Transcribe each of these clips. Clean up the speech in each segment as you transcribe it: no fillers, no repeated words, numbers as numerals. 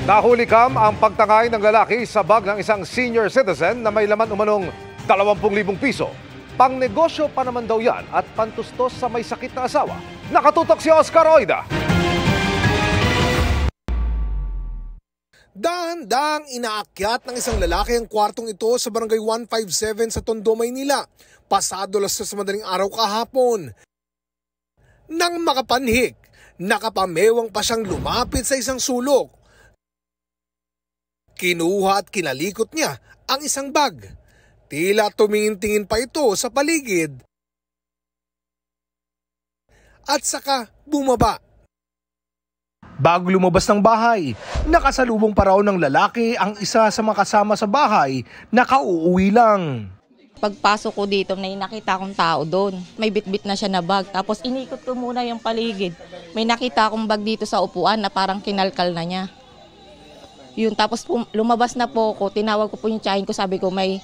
Nahuli kam ang pagtangay ng lalaki sa bag ng isang senior citizen na may laman umanong 20,000 piso. Pangnegosyo pa naman daw yan at pantustos sa may sakit na asawa. Nakatutok si Oscar Oida. Dahan-dahang inaakyat ng isang lalaki ang kwartong ito sa barangay 157 sa Tondo, Maynila. Pasado 2:00 madaling araw kahapon. Nang makapanhik, nakapamewang pa siyang lumapit sa isang sulok. Kinuha at kinalikot niya ang isang bag. Tila tumingin-tingin pa ito sa paligid. At saka bumaba. Bago lumabas ng bahay, nakasalubong pa raw ng lalaki ang isa sa mga kasama sa bahay na kauuwi lang. Pagpasok ko dito, may nakita akong tao doon. May bitbit na siya na bag. Tapos inikot ko muna yung paligid. May nakita akong bag dito sa upuan na parang kinalkal na niya. Yun, tapos lumabas na po ako, tinawag ko po yung tiyahin ko, sabi ko may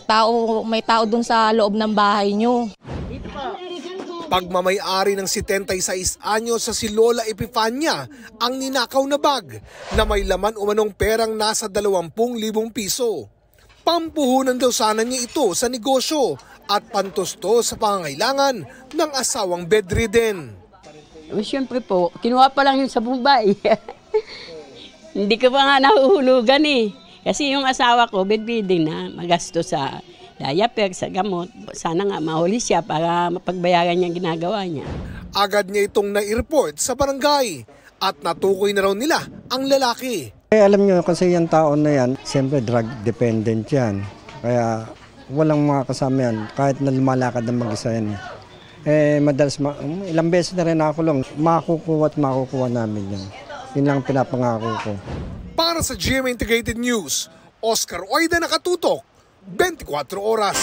tao doon sa loob ng bahay niyo. Pagmamay-ari ng 76 anyos sa si Lola Epifania ang ninakaw na bag na may laman umanong perang nasa 20,000 piso. Pampuhunan daw sana niya ito sa negosyo at pantusto sa pangangailangan ng asawang bedridden. Siyempre po, kinuha pa lang yun sa Mumbai. Hindi ko pa nga nahuhulugan eh. Kasi yung asawa ko, bedridden na, magasto sa diaper, sa gamot. Sana nga mahuli siya para mapagbayaran niya ang ginagawa niya. Agad niya itong nai-report sa barangay at natukoy na raw nila ang lalaki. Alam niyo kasi yung taon na yan, siyempre drug dependent yan. Kaya walang mga kasama yan, kahit na lumalakad ng mag-isa yan. Madalas, ilang beses na rin nakakulong, makukuha namin yan. Yun lang pinapangako ko. Para sa GMA Integrated News, Oscar Oida, nakatutok, 24 oras.